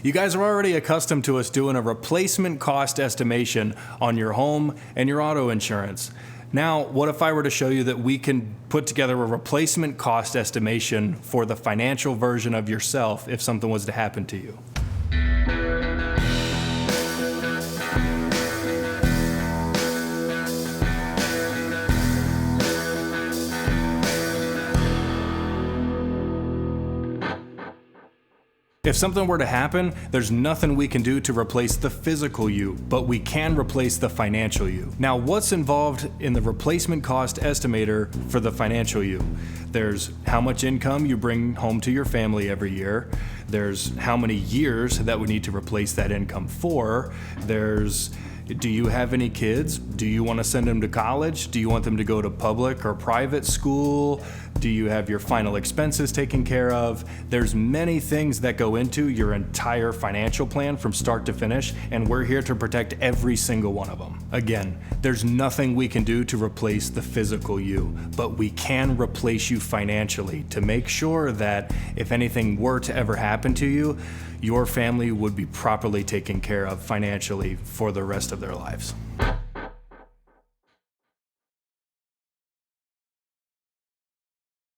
You guys are already accustomed to us doing a replacement cost estimation on your home and your auto insurance. Now, what if I were to show you that we can put together a replacement cost estimation for the financial version of yourself if something was to happen to you? If something were to happen, there's nothing we can do to replace the physical you, but we can replace the financial you. Now, what's involved in the replacement cost estimator for the financial you? There's how much income you bring home to your family every year. There's how many years that we need to replace that income for. There's, do you have any kids? Do you want to send them to college? Do you want them to go to public or private school? Do you have your final expenses taken care of? There's many things that go into your entire financial plan from start to finish, and we're here to protect every single one of them. Again, there's nothing we can do to replace the physical you, but we can replace you financially to make sure that if anything were to ever happen to you, your family would be properly taken care of financially for the rest of their lives.